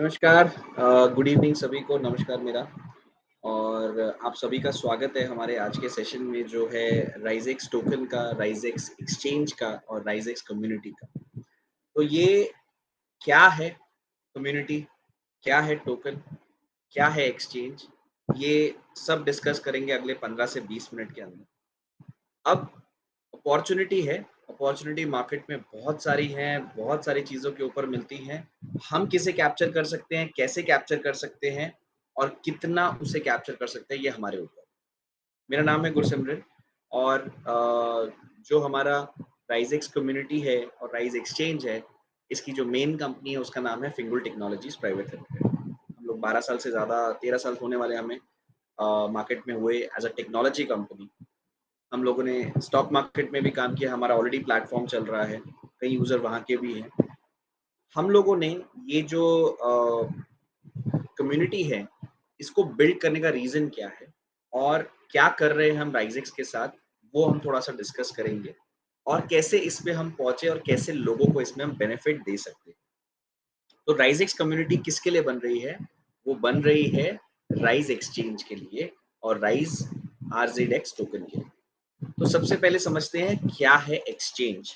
नमस्कार, good evening सभी को। नमस्कार मेरा। और आप सभी का स्वागत है हमारे आज के सेशन में जो है राइजेक्स टोकन का, राइजेक्स एक्सचेंज का और राइजेक्स कम्युनिटी का। तो ये क्या है कम्युनिटी, क्या है टोकन, क्या है एक्सचेंज, ये सब डिस्कस करेंगे अगले 15 से 20 मिनट के अंदर। अब अपॉर्चुनिटी है, अपॉर्चुनिटी मार्केट में बहुत सारी हैं, बहुत सारी चीज़ों के ऊपर मिलती हैं। हम किसे कैप्चर कर सकते हैं, कैसे कैप्चर कर सकते हैं और कितना उसे कैप्चर कर सकते हैं, ये हमारे ऊपर। मेरा नाम है गुरसिमरन और जो हमारा राइज़ कम्युनिटी है और राइज़ एक्सचेंज है, इसकी जो मेन कंपनी है उसका नाम है फिंगुल टेक्नोलॉजीज़ प्राइवेट लिमिटेड। हम लोग 12 साल से ज़्यादा 13 साल होने वाले हमें मार्केट में हुए एज़ अ टेक्नोलॉजी कंपनी। हम लोगों ने स्टॉक मार्केट में भी काम किया, हमारा ऑलरेडी प्लेटफ़ॉर्म चल रहा है, कई यूज़र वहाँ के भी हैं। हम लोगों ने ये जो कम्युनिटी है, इसको बिल्ड करने का रीज़न क्या है और क्या कर रहे हैं हम राइज़ेक्स के साथ, वो हम थोड़ा-सा डिस्कस करेंगे और कैसे इस पे हम पहुँचे और कैसे लोगों को इसमें हम बेनिफिट दे सकते हैं। तो राइज़ेक्स कम्युनिटी किसके लिए बन रही है? वो बन रही है राइज़ एक्सचेंज के लिए और राइज़ आरज़ेडएक्स टोकन के लिए। तो सबसे पहले समझते हैं क्या है एक्सचेंज।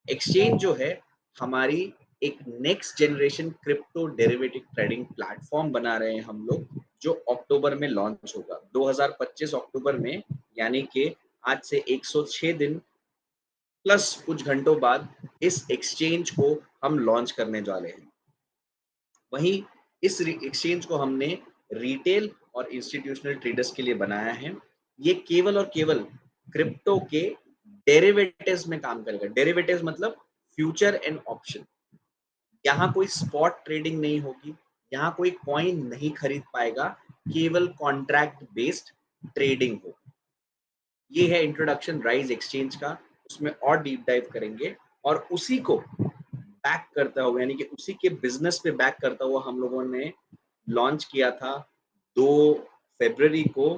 एक्सचेंज जो है हमारी एक next generation crypto derivative trading platform बना रहे हैं हम लोग, जो अक्टूबर में लॉन्च होगा 2025 अक्टूबर में, यानी कि आज से 106 दिन प्लस कुछ घंटों बाद इस एक्सचेंज को हम लॉन्च करने वाले हैं। वहीं इस एक्सचेंज को हमने रिटेल और इंस्टीट्यूशनल ट्रेडर्स के लिए बनाया है। ये केवल और केवल क्रिप्टो के डेरिवेटिव्स में काम करेगा। डेरिवेटिव्स मतलब फ्यूचर एंड ऑप्शन। यहाँ कोई स्पॉट ट्रेडिंग नहीं होगी, यहाँ कोई कॉइन नहीं खरीद पाएगा, केवल कॉन्ट्रैक्ट बेस्ड ट्रेडिंग होगी। ये है इंट्रोडक्शन राइज एक्सचेंज का। उसमें और डीप डाइव करेंगे और उसी को बैक करता हुआ, यानी कि उसी के बिजनेस पे बैक करता हुआ हम लोगों ने लॉन्च किया था 2 फरवरी को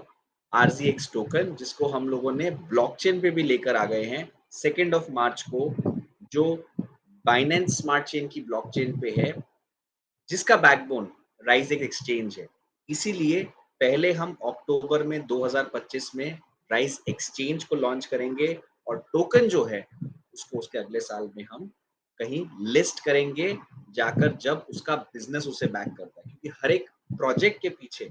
आरजीएक्स टोकन, जिसको हम लोगों ने ब्लॉकचेन पे भी लेकर आ गए हैं 2 मार्च को, जो बाइनेंस स्मार्ट चेन की ब्लॉकचेन पे है, जिसका बैकबोन राइजेक एक्सचेंज है। इसीलिए पहले हम अक्टूबर में 2025 में राइज एक्सचेंज को लॉन्च करेंगे और टोकन जो है उसको उसके अगले साल में हम कहीं लिस्ट करेंगे, जाकर जब उसका बिजनेस उसे बैक करता है। क्योंकि हर एक प्रोजेक्ट के पीछे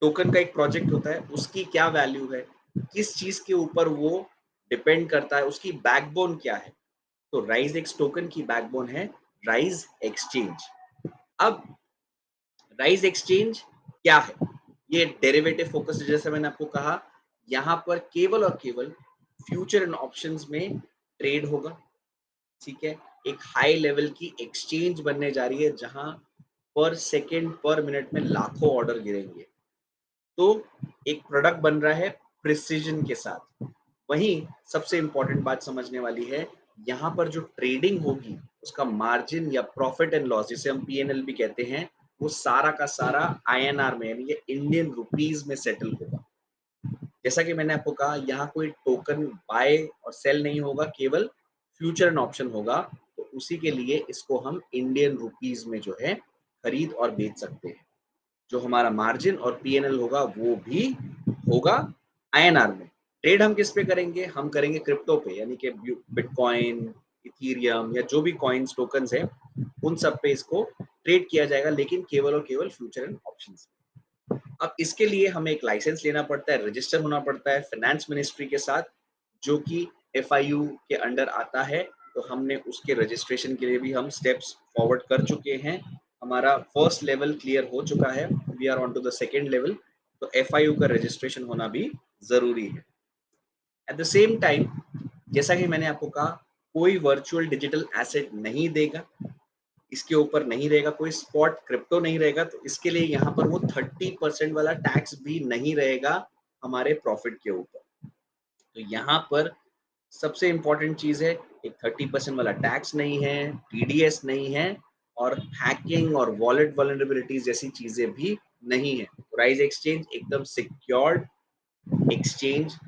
टोकन का एक प्रोजेक्ट होता है, उसकी क्या वैल्यू है, किस चीज के ऊपर वो डिपेंड करता है, उसकी बैकबोन क्या है। तो राइज एक्स टोकन की बैकबोन है राइज एक्सचेंज। अब राइज एक्सचेंज क्या है? ये डेरिवेटिव फोकस, जैसे मैंने आपको कहा, यहाँ पर केवल और केवल फ्यूचर एंड ऑप्शंस में ट्रेड होगा। ठीक है, एक हाई लेवल की एक्सचेंज बनने जा रही है जहां पर सेकेंड पर मिनट में लाखों ऑर्डर गिरेंगे। तो एक प्रोडक्ट बन रहा है प्रिसीजन के साथ। वहीं सबसे इंपॉर्टेंट बात समझने वाली है, यहाँ पर जो ट्रेडिंग होगी उसका मार्जिन या प्रॉफिट एंड लॉस, जिसे हम पीएनएल भी कहते हैं, वो सारा का सारा आईएनआर में, यानी कि इंडियन रुपीज में सेटल होगा। जैसा कि मैंने आपको कहा, यहाँ कोई टोकन बाय और सेल नहीं होगा, केवल फ्यूचर एंड ऑप्शन होगा। तो उसी के लिए इसको हम इंडियन रुपीज में जो है खरीद और बेच सकते हैं। जो हमारा मार्जिन और पीएनएल होगा वो भी होगा आईएनआर में। ट्रेड हम किस पे करेंगे? हम करेंगे क्रिप्टो पे, यानी कि बिटकॉइन, इथीरियम या जो भी कॉइन्स टोकन्स है, उन सब पे इसको ट्रेड किया जाएगा, लेकिन केवल और केवल फ्यूचर एंड ऑप्शंस। अब इसके लिए हमें एक लाइसेंस लेना पड़ता है, रजिस्टर होना पड़ता है फाइनेंस मिनिस्ट्री के साथ, जो कि एफआईयू के अंडर आता है। तो हमने उसके रजिस्ट्रेशन के लिए भी हम स्टेप्स फॉरवर्ड कर चुके हैं। हमारा फर्स्ट लेवल क्लियर हो चुका है, we are on to the second level. तो एफआईयू का रजिस्ट्रेशन होना भी जरूरी है। एट द सेम टाइम, जैसा कि मैंने आपको कहा, कोई वर्चुअल डिजिटल एसेट नहीं देगा, इसके ऊपर नहीं रहेगा, कोई स्पॉट क्रिप्टो नहीं रहेगा। तो इसके लिए यहाँ पर वो 30% वाला टैक्स भी नहीं रहेगा हमारे प्रॉफिट के ऊपर। तो यहाँ पर सबसे इंपॉर्टेंट चीज है, एक 30% वाला टैक्स नहीं है, टीडीएस नहीं है, और हैकिंग और वॉलेट वल्नरेबिलिटीज जैसी चीजें भी नहीं है। तो राइज एक्सचेंज एकदम सिक्योर्ड एक्सचेंज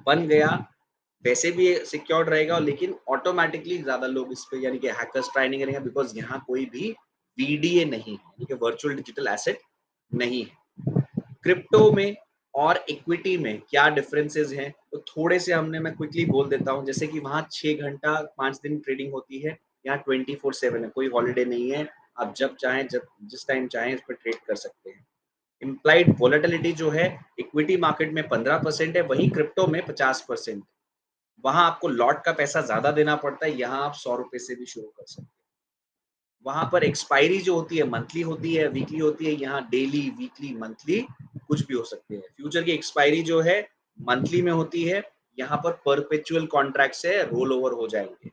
बन गया। वैसे भी सिक्योर्ड रहेगा, लेकिन ऑटोमेटिकली ज्यादा लोग इस पे, यानी कि हैकर्स ट्राई नहीं करेंगे, बिकॉज यहाँ कोई भी वीडीए नहीं है, यानी कि वर्चुअल डिजिटल एसेट नहीं है। क्रिप्टो में और इक्विटी में क्या डिफरेंसेस हैं, तो थोड़े से मैं क्विकली बोल देता हूँ। जैसे कि वहाँ 6 घंटा 5 दिन ट्रेडिंग होती है, यहाँ 24/7 है, कोई हॉलिडे नहीं है। आप जब चाहें, जब जिस टाइम चाहें इस पे ट्रेड कर सकते हैं। इम्प्लाइड वोलेटिलिटी जो है इक्विटी मार्केट में 15% है, वहीं क्रिप्टो में 50%। वहाँ आपको लॉट का पैसा ज़्यादा देना पड़ता है, यहाँ आप ₹100 से भी शुरू कर सकते हैं। वहाँ पर एक्सपायरी जो होती है मंथली होती है, वीकली होती है, यहाँ डेली, वीकली, मंथली कुछ भी हो सकते हैं। फ्यूचर की एक्सपायरी जो है मंथली में होती है, यहाँ पर परपेचुअल कॉन्ट्रैक्ट्स है, रोल ओवर हो जाएँगे।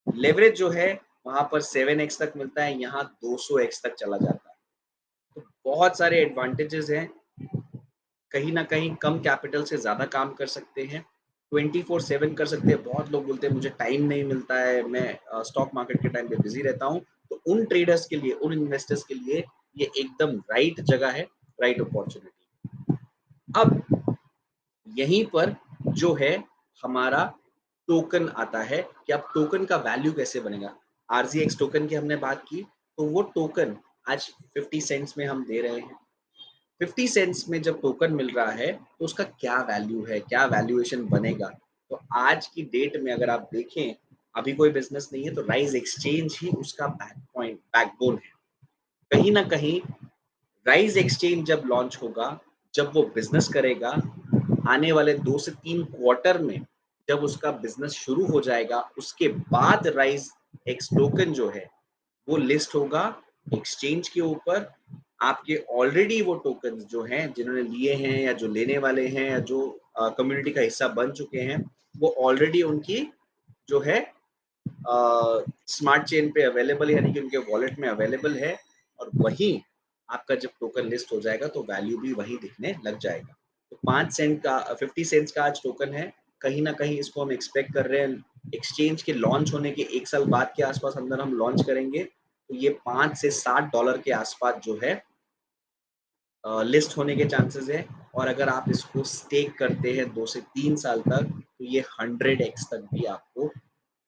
लेवरेज जो है वहाँ पर 7x तक मिलता है, यहाँ 200x तक चला जाता है। तो बहुत सारे एडवांटेजेस हैं, कहीं न कहीं कम कैपिटल से ज़्यादा काम कर सकते हैं, 24/7 कर सकते हैं। बहुत लोग बोलते हैं मुझे टाइम नहीं मिलता है, मैं स्टॉक मार्केट के टाइम पे बिज़ी रहता हूँ। तो उन ट्रेडर्स के लिए, उन इन्वेस्टर्स के लिए ये एकदम राइट जगह है, राइट अपॉर्च्युनिटी। अब यहीं पर जो है हमारा टोकन आता है कि अब टोकन का वैल्यू कैसे बनेगा। आरजीएक्स टोकन की हमने बात की, तो वो टोकन आज 50 सेंट्स में हम दे रहे हैं। 50 सेंट्स में जब टोकन मिल रहा है तो उसका क्या वैल्यू है, क्या वैल्यूएशन बनेगा। तो आज की डेट में अगर आप देखें, अभी कोई बिजनेस नहीं है तो राइज एक्सचेंज ही उसका बैकबोन है। कहीं ना कहीं राइज एक्सचेंज जब लॉन्च होगा, जब वो बिजनेस करेगा, आने वाले 2 से 3 क्वार्टर में जब उसका बिजनेस शुरू हो जाएगा, उसके बाद राइज एक्स टोकन जो है वो लिस्ट होगा एक्सचेंज के ऊपर। आपके ऑलरेडी वो टोकन्स जो हैं, जिन्होंने लिए हैं या जो लेने वाले हैं या जो कम्युनिटी का हिस्सा बन चुके हैं, वो ऑलरेडी उनकी जो है स्मार्ट चेन पे अवेलेबल है, यानी कि उनके वॉलेट में अवेलेबल है। और वहीं आपका जब टोकन लिस्ट हो जाएगा तो वैल्यू भी वहीं दिखने लग जाएगा। तो 5 सेंट का 50 सेंट्स का आज टोकन है। कहीं न कहीं इसको हम एक्सपेक्ट कर रहे हैं, एक्सचेंज के लॉन्च होने के 1 साल बाद के आस-पास अंदर हम लॉन्च करेंगे। तो ये 5 से $60 के आस-पास जो है लिस्ट होने के चांसेस है। और अगर आप इसको स्टेक करते हैं 2 से 3 साल तक, तो ये 100x तक भी आपको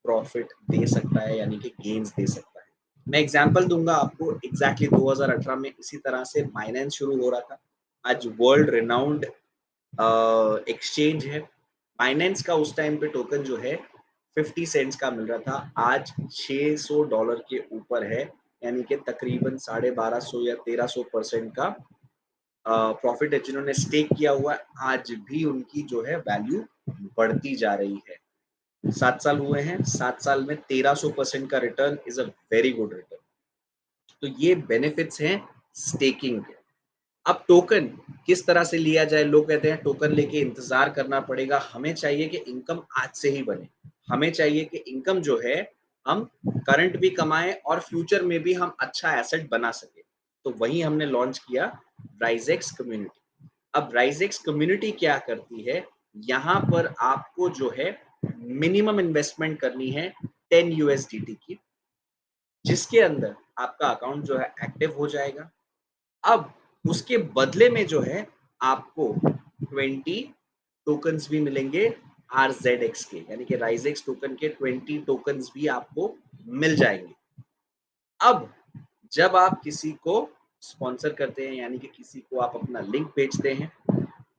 प्रॉफिट दे सकता है, यानी कि गेन्स दे सकता है। मैं एग्जांपल दूंगा आपको। एग्जैक्टली 2018 में इसी तरह से बाइनेंस शुरू हो रहा था। आज वर्ल्ड रिनाउंड एक्सचेंज है। बाइनेंस का उस टाइम पे टोकन जो है 50 सेंट्स का मिल रहा था, आज $600 के ऊपर है, यानी कि तकरीबन 1250 या 1300% का प्रॉफिट है। जिन्होंने स्टेक किया हुआ है, आज भी उनकी जो है वैल्यू बढ़ती जा रही है। 7 साल हुए हैं, 7 साल में 1300% का return is a very good return. तो ये बेनिफिट्स हैं स्टेकिंग के। अब टोकन किस तरह से लिया जाए। लोग कहते हैं टोकन लेके इंतजार करना पड़ेगा। हमें चाहिए कि इनकम आज से ही बने। हमें चाहिए कि इनकम जो है हम करंट भी कमाएं और फ्यूचर में भी हम अच्छा एसेट बना सके। तो वही हमने लॉन्च किया राइजेक्स कम्युनिटी। अब राइजेक्स कम्युनिटी क्या करती है, यहाँ पर आपको जो है मिनिमम इन्वेस्टमेंट करनी है 10 यूएसडीटी की, जिसके अंदर आपका अकाउंट जो है एक्टिव हो जाएगा। अब उसके बदले में जो है आपको 20 टोकन्स भी मिलेंगे RZX के, यानी कि राइजेक्स टोकन के 20 टोकन्स भी आपको मिल जाएंगे। अब जब आप किसी को स्पॉन्सर करते हैं, यानी कि किसी को आप अपना लिंक भेजते हैं,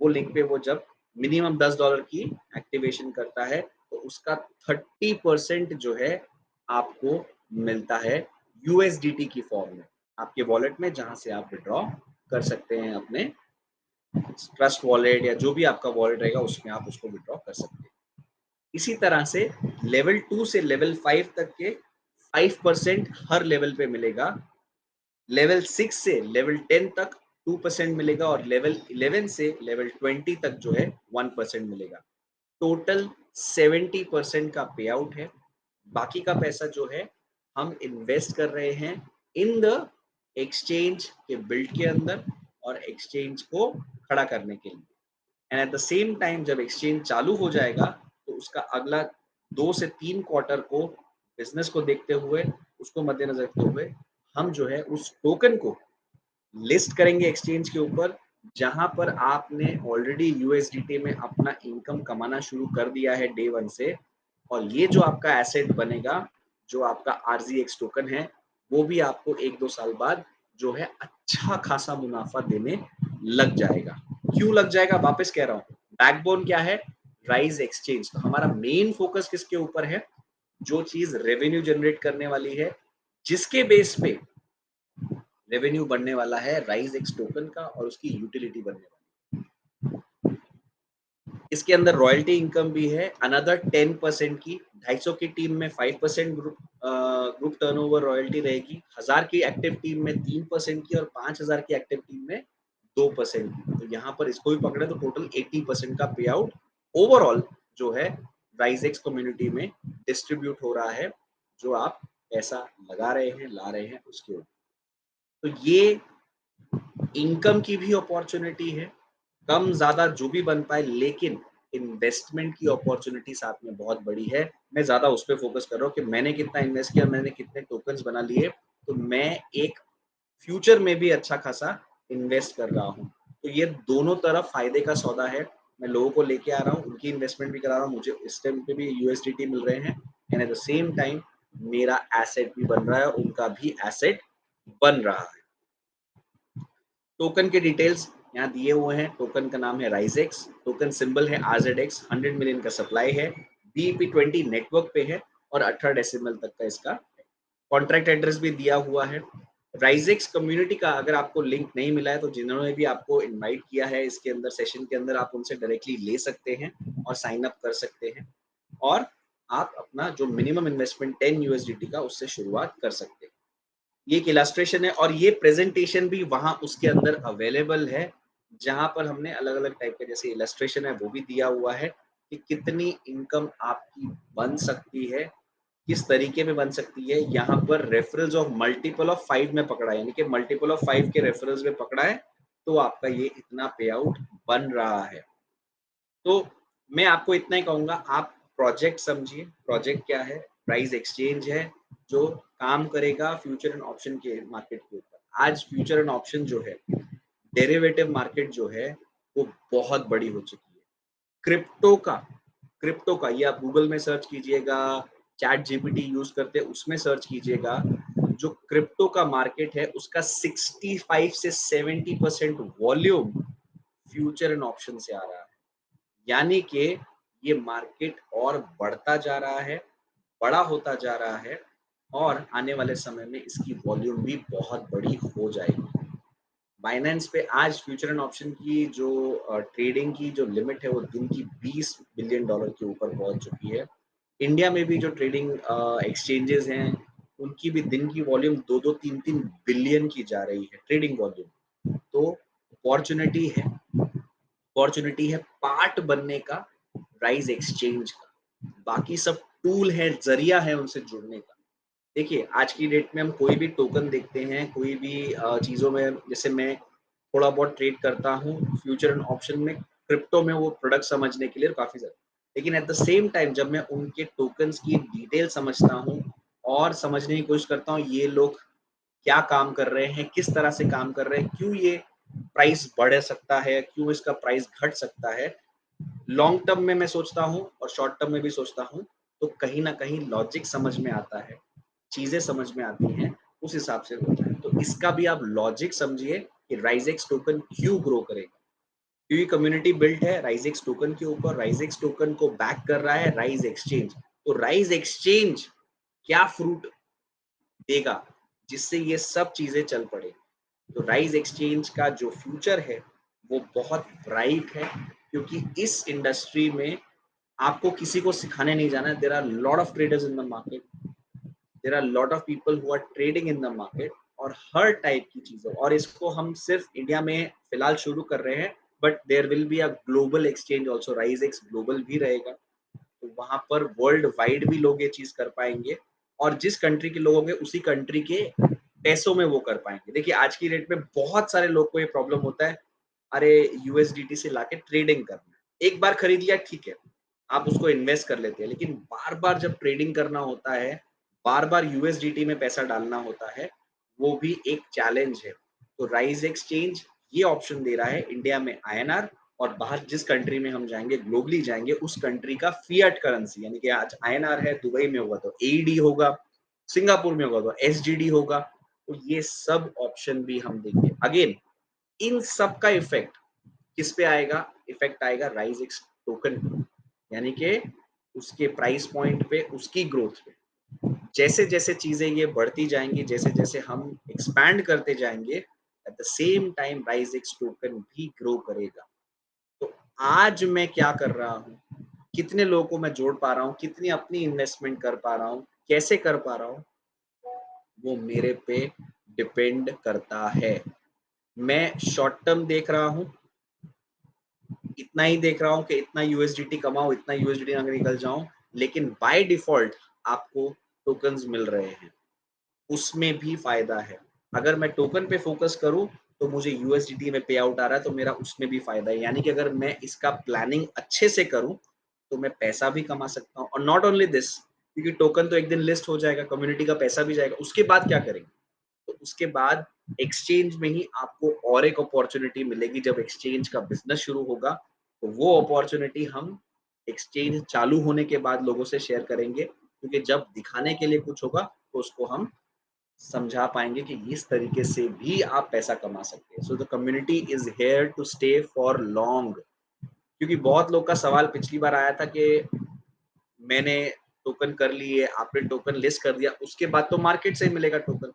वो लिंक पे वो जब मिनिमम $10 की एक्टिवेशन करता है, तो उसका 30% जो है आपको मिलता है यूएसडीटी की फॉर्म में आपके वॉलेट में, जहां से आप विड्रॉ कर सकते हैं अपने ट्रस्ट वॉलेट या जो भी आपका वॉलेट रहेगा उसमें आप उसको विड्रॉ कर सकते हैं। इसी तरह से लेवल 2 से लेवल 5 तक के 5% हर लेवल पे मिलेगा। लेवल 6 से लेवल 10 तक 2% मिलेगा और लेवल 11 से लेवल 20 तक जो है 1% मिलेगा। टोटल 70% का पे आउट है। बाकी का पैसा जो है हम इन्वेस्ट कर रहे हैं इन द एक्सचेंज के बिल्ड के अंदर और एक्सचेंज को खड़ा करने के लिए। And eight the same time जब एक्सचेंज चालू हो जाएगा, तो उसका अगला 2 से 3 क्वार्टर को बिजनेस को देखते हुए, उसको मद्देनजर रखते हुए, हम जो है उस टोकन को लिस्ट करेंगे एक्सचेंज के ऊपर, जहां पर आपने ऑलरेडी यूएसडीटी में अपना इनकम कमाना शुरू कर दिया है डे 1 से। और ये जो आपका एसेट बनेगा, जो आपका आरजीएक्स टोकन है, वो भी आपको 1-2 साल बाद जो है अच्छा खासा मुनाफ़ा देने लग जाएगा। क्यों लग जाएगा? वापस कह रहा हूँ, बैकबोन क्या है? Rise exchange. तो हमारा मेन फ़ोकस किसके ऊपर है? जो चीज़ रेवेन्यू जनरेट करने वाली है, जिसके बेस पे रेवेन्यू बढ़ने वाला है राइज़ एक्स टोकन का और उसकी यूटिलिटी बढ़ने वाली है। इसके अंदर रॉयल्टी इनकम भी है अनदर 10% की। 250 की टीम में 5% ग्रुप टर्नओवर रॉयल्टी रहेगी। 1000 की एक्टिव टीम में 3% की और 5000 की एक्टिव टीम में 2% की। तो यहाँ पर इसको भी पकड़े तो टोटल 80% का पे आउट ओवरऑल जो है राइजेक्स कम्युनिटी में डिस्ट्रीब्यूट हो रहा है, जो आप पैसा लगा रहे हैं, ला रहे हैं उसके ऊपर। तो ये इनकम की भी अपॉर्चुनिटी है, कम ज़्यादा जो भी बन पाए, लेकिन इन्वेस्टमेंट की अपॉर्चुनिटी साथ में बहुत बड़ी है। मैं ज़्यादा उस पे फ़ोकस कर रहा हूँ कि मैंने कितना इन्वेस्ट किया, मैंने कितने टोकन्स बना लिए, तो मैं एक फ्यूचर में भी अच्छा खासा इन्वेस्ट कर रहा हूँ। तो ये दोनों तरफ फ़ायदे का सौदा है। मैं लोगों को लेके आ रहा हूँ, उनकी इन्वेस्टमेंट भी करा रहा हूँ, मुझे इस टाइम पे भी यूएसडीटी मिल रहे हैं and eight the same time मेरा एसेट भी बन रहा है, उनका भी एसेट बन रहा है। टोकन के डिटेल्स यहाँ दिए हुए हैं। टोकन का नाम है राइजेक्स, टोकन सिंबल है आरजेडएक्स, 100 मिलियन का सप्लाई है, BEP20 नेटवर्क पे है और 18 डेसिमल तक का इसका कॉन्ट्रैक्ट एड्रेस भी दिया हुआ है। राइजेक्स कम्युनिटी का अगर आपको लिंक नहीं मिला है तो जिन्होंने भी आपको इनवाइट किया है इसके अंदर सेशन के अंदर, आप उनसे डायरेक्टली ले सकते हैं और साइन अप कर सकते हैं और आप अपना जो मिनिमम इन्वेस्टमेंट 10 यूएसडीटी का उससे शुरुआत कर सकते हैं। ये एक इलस्ट्रेशन है और ये प्रेजेंटेशन भी वहाँ उसके अंदर अवेलेबल है, जहाँ पर हमने अलग-अलग टाइप के जैसे इलस्ट्रेशन है वो भी दिया हुआ है कि कितनी इनकम आपकी बन सकती है, किस तरीके में बन सकती है। यहाँ पर रेफरल्स ऑफ मल्टीपल ऑफ 5 में पकड़ा है, यानी कि मल्टीपल ऑफ 5 के रेफरल्स में पकड़ा है, तो आपका ये इतना पे आउट बन रहा है। तो मैं आपको इतना ही कहूँगा, आप प्रोजेक्ट समझिए, प्रोजेक्ट क्या है? प्राइस एक्सचेंज है, जो काम करेगा फ्यूचर एंड ऑप्शन के मार्केट के ऊपर। आज फ्यूचर एंड ऑप्शन जो है, डेरिवेटिव मार्केट जो है, वो बहुत बड़ी हो चुकी है। क्रिप्टो का क्रिप्टो का ये आप गूगल में सर्च कीजिएगा, चैट जीपीटी यूज़ करते हैं उसमें सर्च कीजिएगा। जो क्रिप्टो का मार्केट है, उसका 65 से 70% वॉल्यूम फ्यूचर एंड ऑप्शन से आ रहा है। यानी कि ये मार्केट और बढ़ता जा रहा है, बड़ा होता जा रहा है और आने वाले समय में इसकी वॉल्यूम भी बहुत बड़ी हो जाएगी। बाइनेंस पे आज फ्यूचर एंड ऑप्शन की जो ट्रेडिंग की जो लिमिट है वो दिन की $20 बिलियन के ऊपर पहुंच चुकी है। इंडिया में भी जो ट्रेडिंग एक्सचेंजेस हैं, उनकी भी दिन की वॉल्यूम 2-2 3-3 बिलियन की जा रही है ट्रेडिंग वॉल्यूम। तो अपॉर्चुनिटी है, अपॉर्चुनिटी है पार्ट बनने का राइज एक्सचेंज का। बाकी सब टूल है, जरिया है उनसे जुड़ने का। देखिए आज की डेट में हम कोई भी टोकन देखते हैं, कोई भी चीज़ों में, जैसे मैं थोड़ा बहुत ट्रेड करता हूँ फ्यूचर एंड ऑप्शन में, क्रिप्टो में वो प्रोडक्ट समझने के लिए काफ़ी ज़्यादा। लेकिन एट द सेम टाइम जब मैं उनके टोकन्स की डिटेल समझता हूँ और समझने की कोशिश करता हूँ ये लोग क्या काम कर रहे हैं, किस तरह से काम कर रहे हैं, क्यों ये प्राइस बढ़ सकता है, क्यों इसका प्राइस घट सकता है, लॉन्ग टर्म में मैं सोचता हूँ और शॉर्ट टर्म में भी सोचता हूँ, तो कहीं न कहीं लॉजिक समझ में आता है, चीज़ें समझ में आती हैं, उस हिसाब से होता है। तो इसका भी आप लॉजिक समझिए कि राइज़ेक्स टोकन क्यों ग्रो करेगा? क्योंकि कम्युनिटी बिल्ट है राइज़ेक्स टोकन के ऊपर, राइज़ेक्स टोकन को बैक कर रहा है राइज़ एक्सचेंज। तो राइज़ एक्सचेंज क्या फ्रूट देगा, जिससे ये सब चीज़ें चल पड़े? तो राइज एक्सचेंज का जो फ्यूचर है वो बहुत ब्राइट है, क्योंकि इस इंडस्ट्री में आपको किसी को सिखाने नहीं जाना है। There are lot of traders in the market, there are lot of people who are trading in the market और हर टाइप की चीज़ों, और इसको हम सिर्फ इंडिया में फिलहाल शुरू कर रहे हैं, but there will be a global exchange also. Rise X global भी रहेगा, तो वहां पर वर्ल्ड वाइड भी लोग ये चीज कर पाएंगे और जिस कंट्री के लोग होंगे उसी कंट्री के पैसों में वो कर पाएंगे। देखिए आज की डेट में बहुत सारे लोग को ये प्रॉब्लम होता है, अरे यूएसडीटी से लाके ट्रेडिंग करना है। एक बार खरीद लिया ठीक है, आप उसको इन्वेस्ट कर लेते हैं, लेकिन बार बार जब ट्रेडिंग करना होता है, बार बार यूएसडीटी में पैसा डालना होता है, वो भी एक चैलेंज है। तो राइज एक्सचेंज ये ऑप्शन दे रहा है इंडिया में आईएनआर, और बाहर जिस कंट्री में हम जाएंगे, ग्लोबली जाएंगे, उस कंट्री का फिएट करेंसी, यानी कि आज आईएनआर है, दुबई में होगा तो एईडी होगा, सिंगापुर में होगा तो एसजीडी होगा, तो ये सब ऑप्शन भी हम देंगे। अगेन इन सब का इफेक्ट किस पे आएगा? इफेक्ट आएगा राइजेक्स टोकन पे, यानी कि उसके प्राइस पॉइंट पे, उसकी ग्रोथ पे। जैसे-जैसे चीज़ें ये बढ़ती जाएँगी, जैसे-जैसे हम एक्सपैंड करते जाएँगे, at the same time Rizex token भी ग्रो करेगा। तो आज मैं क्या कर रहा हूँ? कितने लोगों को मैं जोड़ पा रहा हूँ? कितनी अपनी इन्वेस्टमेंट कर पा रहा हूँ? कैसे कर पा रहा हूँ? वो मेरे पे डिपेंड करता है। मैं शॉर्ट टर्म देख रहा हूँ, इतना ही देख रहा हूँ कि इतना यूएसडीटी कमाऊँ, इतना यूएसडीटी ना निकल जाऊँ, लेकिन बाय डिफ़ॉल्ट आपको टोकन्स मिल रहे हैं, उसमें भी फ़ायदा है। अगर मैं टोकन पे फ़ोकस करूँ, तो मुझे यूएसडीटी में पे आउट आ रहा है, तो मेरा उसमें भी फ़ायदा है। यानी कि अगर मैं इसका प्लानिंग अच्छे से करूँ, तो मैं पैसा भी कमा सकता हूँ और नॉट ओनली दिस, क्योंकि टोकन तो एक दिन लिस्ट हो जाएगा, कम्युनिटी का पैसा भी जाएगा, उसके बाद क्या करेंगे? तो उसके बाद एक्सचेंज में ही आपको और एक अपॉर्च्युनिटी मिलेगी। जब एक्सचेंज का बिज़नेस शुरू होगा, तो वो अपॉर्च्युनिटी हम एक्सचेंज चालू होने के बाद लोगों से शेयर करेंगे, क्योंकि जब दिखाने के लिए कुछ होगा, तो उसको हम समझा पाएँगे कि इस तरीके से भी आप पैसा कमा सकते हैं। So the community is here to stay for long. क्योंकि बहुत लोग का सवाल पिछली बार आया था कि मैंने टोकन कर लिए, आपने टोकन लिस्ट कर दिया, उसके बाद तो मार्केट से ही मिलेगा टोकन।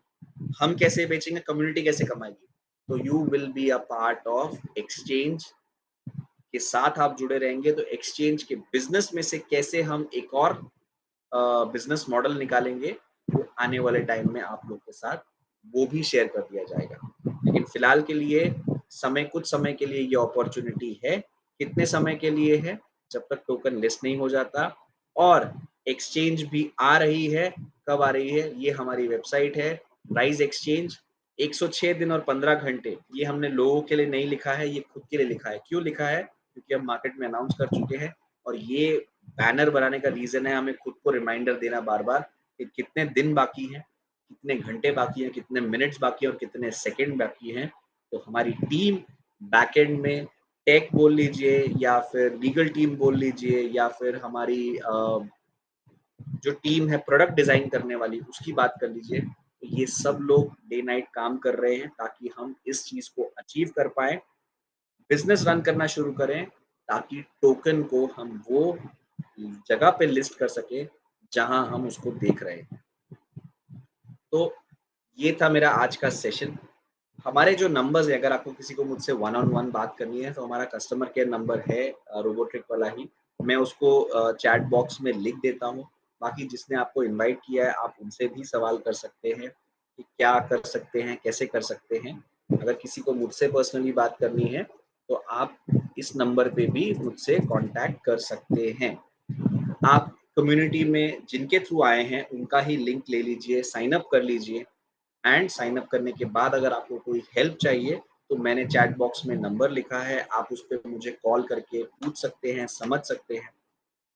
हम कैसे बेचेंगे? कम्युनिटी कैसे कमाएगी? तो you will be a part of exchange के साथ आप जुड़े रहेंगे, तो एक्सचेंज के बिज़नेस में से कैसे हम एक और बिज़नेस मॉडल निकालेंगे, वो आने वाले टाइम में आप लोग के साथ वो भी शेयर कर दिया जाएगा। लेकिन फिलहाल के लिए कुछ समय के लिए ये अपॉर्च्युनिटी है। कितने समय के लिए है? जब तक टोकन लिस्ट नहीं हो जाता और एक्सचेंज भी आ रही है। कब आ रही है? ये हमारी वेबसाइट है, राइज़ एक्सचेंज। 106 दिन और 15 घंटे, ये हमने लोगों के लिए नहीं लिखा है, ये खुद के लिए लिखा है। क्यों लिखा है? क्योंकि हम मार्केट में अनाउंस कर चुके हैं और ये बैनर बनाने का रीज़न है हमें खुद को रिमाइंडर देना बार-बार कि कितने दिन बाकी हैं, कितने घंटे बाकी हैं, कितने मिनट्स बाकी हैं और कितने सेकंड बाकी हैं। तो हमारी टीम बैकएंड में टेक बोल लीजिए या फिर लीगल टीम बोल लीजिए या फिर हमारी जो टीम है प्रोडक्ट डिज़ाइन करने वाली, उसकी बात कर लीजिए, तो ये सब लोग डे नाइट काम कर रहे हैं ताकि हम इस चीज़ को अचीव कर पाएँ, बिज़नेस रन करना शुरू करें, ताकि टोकन को हम वो जगह पे लिस्ट कर सकें, जहाँ हम उसको देख रहे हैं। तो ये था मेरा आज का सेशन। हमारे जो नंबर्स हैं, अगर आपको किसी को मुझसे वन ऑन वन बात करनी है, तो हमारा कस्टमर केयर नंबर है रोबोट्रिक वाला ही। मैं उसको चैट बॉक्स में लिख देता हूँ। बाकी जिसने आपको इनवाइट किया है, आप उनसे भी सवाल कर सकते हैं कि क्या कर सकते हैं, कैसे कर सकते हैं। अगर किसी को मुझसे पर्सनली बात करनी है, तो आप इस नंबर पे भी मुझसे कॉन्टैक्ट कर सकते हैं। आप कम्युनिटी में जिनके थ्रू आए हैं, उनका ही लिंक ले लीजिए, साइन अप कर लीजिए एंड साइन अप करने के बाद अगर आपको कोई हेल्प चाहिए, तो मैंने चैट बॉक्स में नंबर लिखा है, आप उस पे मुझे कॉल करके पूछ सकते हैं, समझ सकते हैं।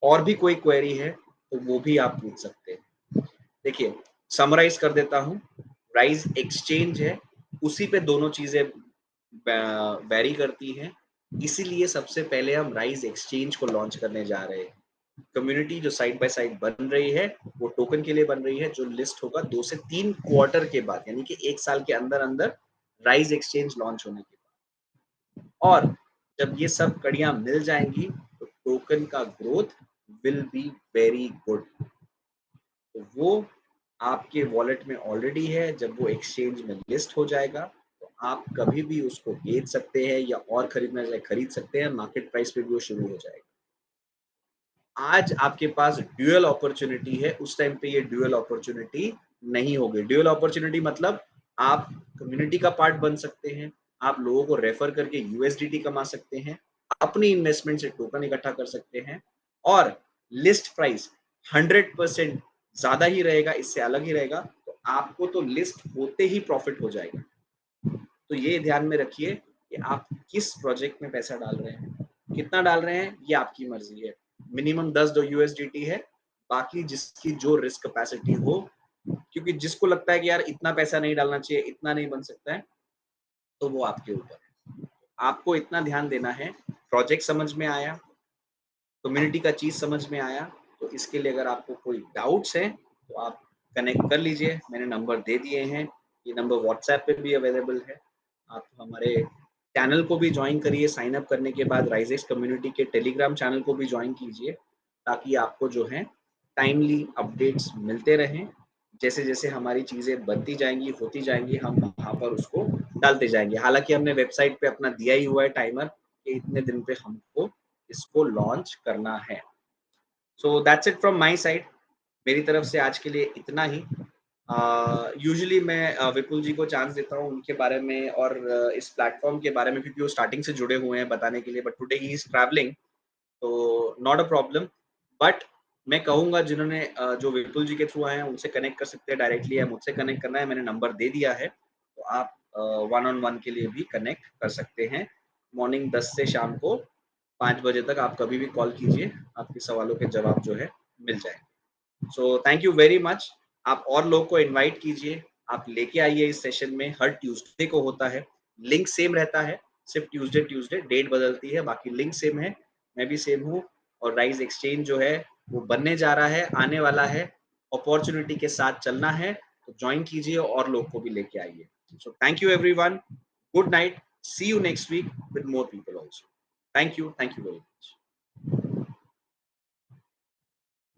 और भी कोई क्वेरी है, तो वो भी आप पूछ सकते हैं। देखिए, समराइज़ कर देता हूँ, राइज़ एक्सचेंज है, उसी पे दोनों चीज़ें वैरी करती हैं। इसीलिए सबसे पहले हम राइज़ एक्सचेंज को लॉन्च करने जा रहे हैं। कम्युनिटी जो साइड बाय साइड बन रही है, वो टोकन के लिए बन रही है, जो लिस्ट होगा 2 से 3 क्वार्टर के बाद, यानी कि 1 साल के अंदर-अंदर राइज़ एक्सचेंज लॉन्च होने के बाद। और जब ये सब कड़ियाँ मिल जाएँगी, तो टोकन का growth will be very good. तो वो आपके वॉलेट में ऑलरेडी है, जब वो एक्सचेंज में लिस्ट हो जाएगा, तो आप कभी भी उसको बेच सकते हैं या और खरीदना चाहे खरीद सकते हैं, मार्केट प्राइस पे भी वो शुरू हो जाएगा। आज आपके पास ड्यूअल अपॉर्च्युनिटी है, उस टाइम पे ये ड्यूअल अपॉर्च्युनिटी नहीं होगी। ड्यूअल अपॉर्च्युनिटी मतलब आप कम्युनिटी का पार्ट बन सकते हैं, आप लोगों को रेफर करके यूएसडीटी कमा सकते हैं, अपनी इन्वेस्टमेंट से टोकन इकट्ठा कर सकते हैं और लिस्ट प्राइस 100% ज़्यादा ही रहेगा, इससे अलग ही रहेगा, तो आपको तो लिस्ट होते ही प्रॉफिट हो जाएगा। तो ये ध्यान में रखिए कि आप किस प्रोजेक्ट में पैसा डाल रहे हैं, कितना डाल रहे हैं, ये आपकी मर्ज़ी है। मिनिमम 10 डॉ यूएसडीटी है, बाकी जिसकी जो रिस्क कैपेसिटी हो, क्योंकि जिसको लगता है कि यार इतना पैसा नहीं डालना चाहिए, इतना नहीं बन सकता है, तो वो आपके ऊपर है। आपको इतना ध्यान देना है, प्रोजेक्ट समझ में आया, कम्युनिटी का चीज़ समझ में आया, तो इसके लिए अगर आपको कोई डाउट्स हैं, तो आप कनेक्ट कर लीजिए, मैंने नंबर दे दिए हैं, ये नंबर व्हाट्सएप पे भी अवेलेबल है। आप हमारे चैनल को भी जॉइन करिए, साइन अप करने के बाद राइजेक्स कम्युनिटी के टेलीग्राम चैनल को भी जॉइन कीजिए, ताकि आपको जो है टाइमली अपडेट्स मिलते रहें। जैसे-जैसे हमारी चीज़ें बनती जाएँगी, होती जाएँगी, हम वहाँ पर उसको डालते जाएँगे। हालाँकि हमने वेबसाइट पे अपना दिया ही हुआ है टाइमर कि इतने दिन पे हमको इसको लॉन्च करना है। So that's it from my side. मेरी तरफ से आज के लिए इतना ही। यूजुअली मैं विपुल जी को चांस देता हूँ उनके बारे में और इस प्लेटफ़ॉर्म के बारे में, क्योंकि वो स्टार्टिंग से जुड़े हुए हैं बताने के लिए, but today he is travelling, तो नॉट अ प्रॉब्लम। बट मैं कहूँगा जिन्होंने जो विपुल जी के थ्रू आए हैं उनसे कनेक्ट कर सकते हैं डायरेक्टली, या मुझसे कनेक्ट करना है, मैंने नंबर दे दिया है। तो आप वन ऑन वन के लिए भी कनेक्ट कर सकते हैं। मॉर्निंग 10 से शाम को 5 बजे तक आप कभी भी कॉल कीजिए, आपके सवालों के जवाब जो है मिल जाएँगे। सो थैंक यू वेरी मच। आप और लोग को इनवाइट कीजिए, आप लेके आइए इस सेशन में, हर ट्यूसडे को होता है। लिंक सेम रहता है, सिर्फ़ ट्यूसडे डेट बदलती है, बाकी लिंक सेम है, मैं भी सेम हूँ और राइज़ एक्सचेंज जो है वो बनने जा रहा है, आने वाला है, अपॉर्च्युनिटी के साथ चलना है, तो जॉइन कीजिए और लोग को भी लेके आइए। So thank you everyone, good night, see you next week with more people also. Thank you very